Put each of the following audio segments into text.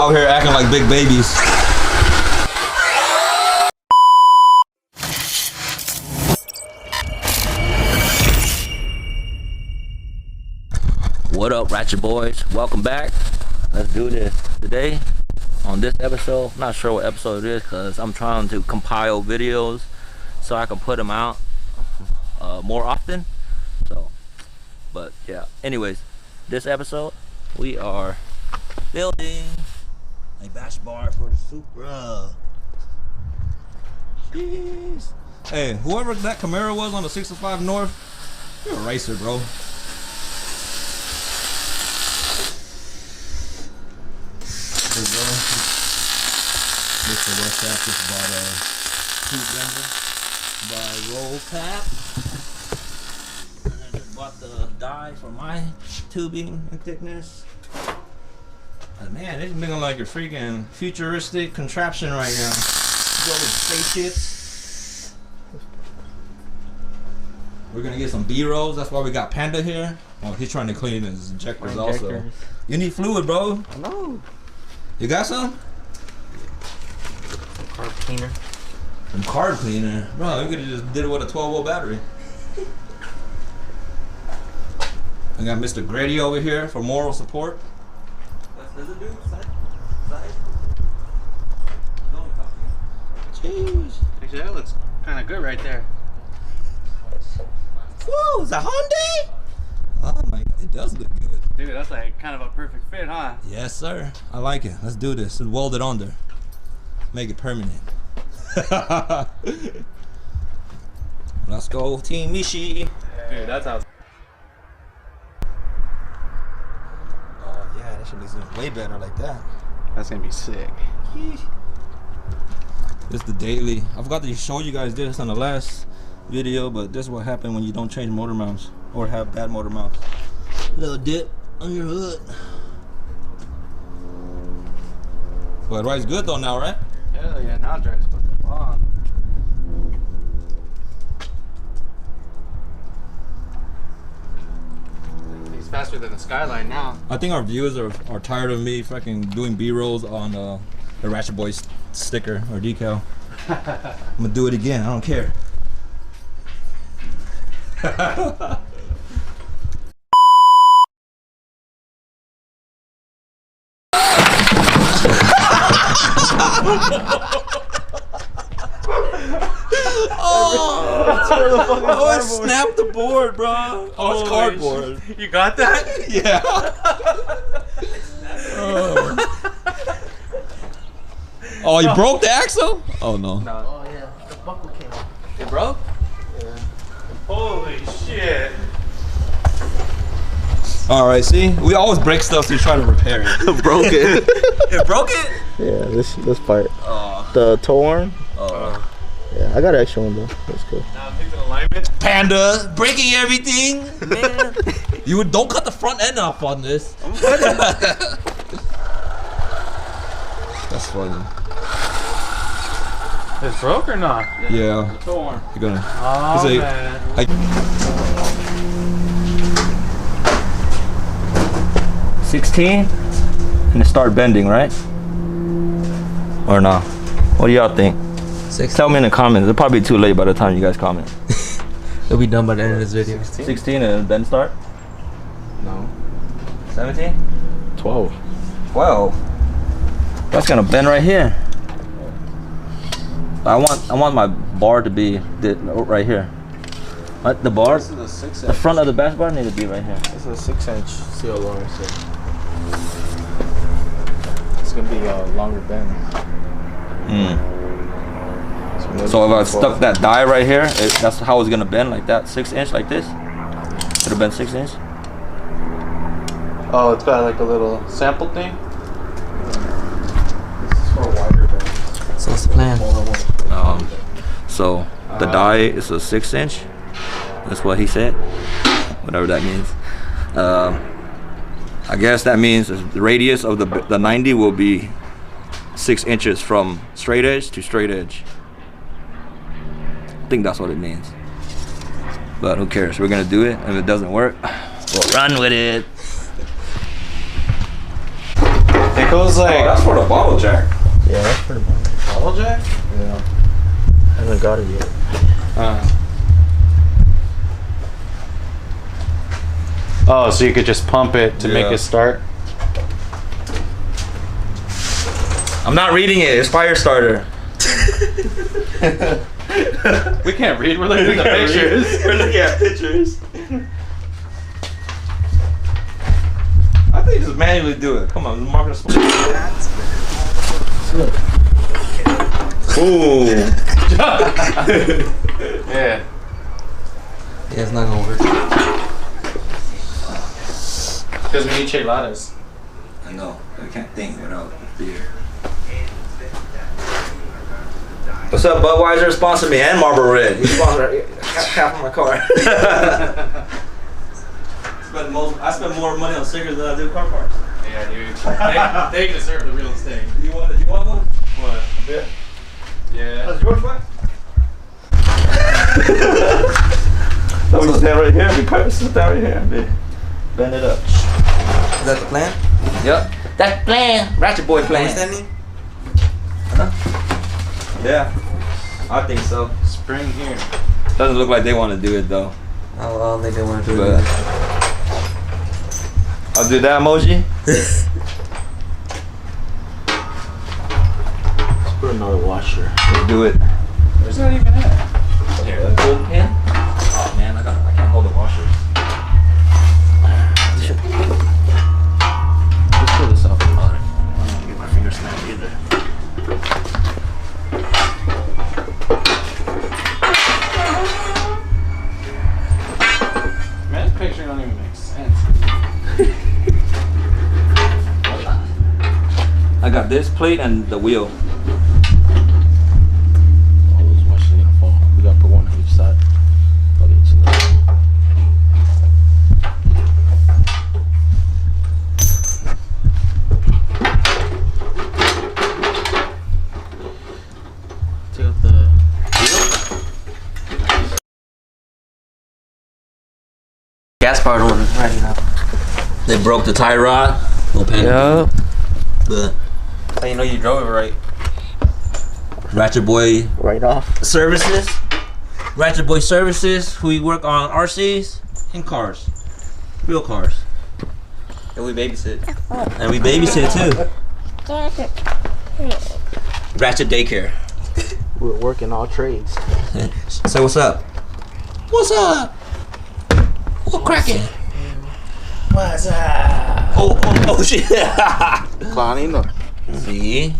Out here acting like big babies. What up, Ratchet Boys? Welcome back. Let's do this today. On this episode, I'm not sure what episode it is because I'm trying to compile videos so I can put them out more often. So, but yeah. Anyways, this episode we are building a bash bar for the Supra. Jeez. Hey, whoever that Camaro was on the 65 North, you're a racer, bro. Mr. Wesshackawd just bought a tube bender by RogueFab. And I just bought the die for my tubing and thickness. And man, it's looking like a freaking futuristic contraption right now. Building spaceships. We're gonna get some B-rolls. That's why we got Panda here. Oh, he's trying to clean his injectors also. You need fluid, bro. I know. You got some? Carb cleaner. Some carb cleaner? Bro, you could have just did it with a 12-volt battery. I got Mr. Grady over here for moral support. Does it do? Side? Jeez. Actually, that looks kind of good right there. Whoa, is that Hyundai? Oh my God, it does look good. Dude, that's like kind of a perfect fit, huh? Yes, sir. I like it. Let's do this. Let's weld it under. Make it permanent. Let's go, Team Mishi. Dude, that's how. Oh yeah, that should be way better like that. That's gonna be sick. This is the daily. I forgot to show you guys this on the last video, but this is what happened when you don't change motor mounts or have bad motor mounts. Little dip on your hood. But it rides good though now, right? Hell yeah, now it drives fucking long. He's faster than the Skyline now. I think our viewers are tired of me fucking doing B-rolls on the Ratchetboys sticker or decal. I'm gonna do it again. I don't care. Oh, it snapped the board, bro. Oh, it's cardboard. You got that? Yeah. Oh, you broke the axle? Oh, no. Oh, yeah. The buckle came off. It broke? Yeah. Holy shit. All right, see? We always break stuff to try to repair it. Broke it. It broke it? Yeah, this part. The toe arm. Yeah, I got an extra one though. That's cool. Now I'm fixing alignment. Panda, breaking everything. Man. You don't cut the front end off on this. I'm cutting. That's funny. It's broke or not? Yeah. The toe arm. You're gonna. Oh, man. 16 and it start bending, right? Or no? What do y'all think? 16. Tell me in the comments. It'll probably be too late by the time you guys comment. It'll be done by the end of this video. 16 and bend start? No. 17? 12. 12. That's gonna bend right here. I want my bar to be right here. The bar, This is a 6 the front of the bash bar need to be right here. This is a 6-inch seal lawyer, so it's gonna be a longer bend. So if I stuck that die right here, that's how it's gonna bend, like that, 6-inch, like this. It'll bend 6 inch. Oh, it's got like a little sample thing. This is for a wider bend. So what's the plan? So the die is a 6-inch. That's what he said. Whatever that means. I guess that means the radius of the 90 will be 6 inches from straight edge to straight edge. I think that's what it means. But who cares? We're gonna do it. If it doesn't work, we'll run with it. Hey, goes like. Oh, that's for the bottle jack. Yeah, that's pretty much. Bottle jack? Yeah. Haven't got it yet. Oh, so you could just pump it to make it start? I'm not reading it. It's fire starter. We can't read. We're looking at the pictures. We're looking at pictures. I think just manually do it. Come on, mark the Ooh. Yeah. Yeah, it's not gonna work. Because we need cheladas. I know. I can't think without beer. What's up, Budweiser? Sponsor me and Marlboro Red. You sponsor half of my car. I spend more money on cigarettes than I do car parts. Yeah, dude. They deserve the real estate. You want one? What? A bit? Yeah. That's yours, man. So we stand right here. We sit down right here and bend it up. Is that the plan? Yep. That's plan. Ratchetboy plan. Understanding? Yeah, I think so. Spring here. Doesn't look like they want to do it though. Oh, well, they didn't want to do But it. I'll do that emoji. Let's put another washer. Let's do it. Where's that even at? Here, that gold pin. Oh man, I can't hold the washer. Let's pull this up. I don't get my finger snapped either. Man, this picture don't even make sense. I got this plate and the wheel. All those washers are gonna fall. We gotta put one on each side. I'll get you that. Take out the Gas powered one is ready now. They broke the tie rod. No panic. Yeah. But How you know you drove it right? Ratchet Boy right off. Services. Ratchetboy Services. We work on RCs and cars. Real cars. And we babysit. And we babysit too. Ratchet Daycare. We're working all trades. say what's up. What's up? What cracking? What's up? Oh shit. Clownino. See?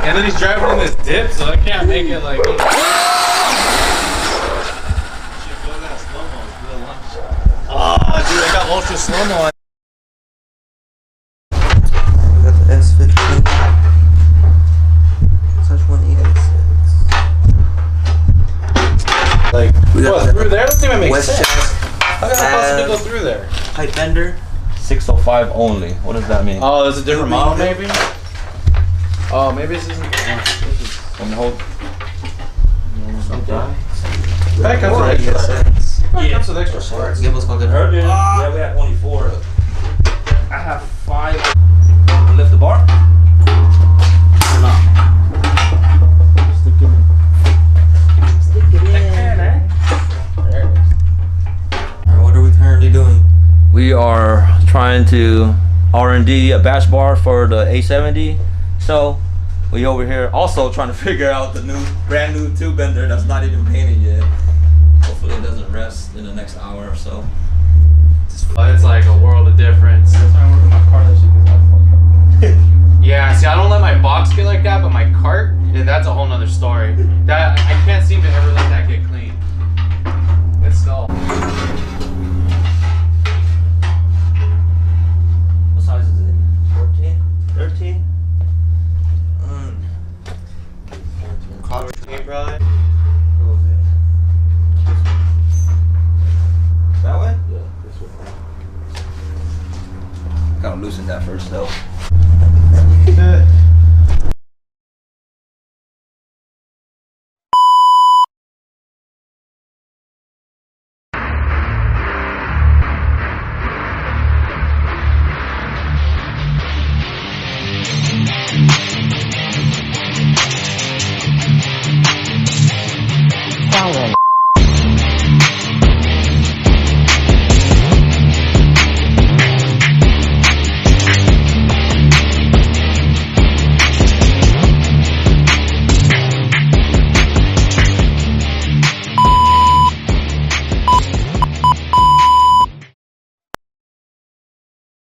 And then he's driving in this dip, so I can't make it like. Oh, dude, I got ultra slow mo. We got the S15. Such 186. Like, We got what, the through there? Doesn't even make sense. Wesshackawd. How can I possibly go through there? Pipe bender. 605 only. What does that mean? Oh, there's a different model, maybe? Oh, maybe this isn't. Let me hold. That comes with extra parts. That comes with extra parts. Give us fucking. Yeah, we had only 4. I have 5. Lift the bar? Or not? Stick it in. There it is. Alright, what are we currently doing? We are trying to R&D a batch bar for the A70. So we over here also trying to figure out the Brand new tube bender that's not even painted yet. Hopefully it doesn't rest in the next hour or so. It's like a world of difference. Yeah, see, I don't let my box get like that, but my cart, yeah, that's a whole nother story. That I can't seem to ever let that get clean. It's still. What size is it? 14? 13? Hey, brother. That way? Yeah, this way. Gotta loosen that first though.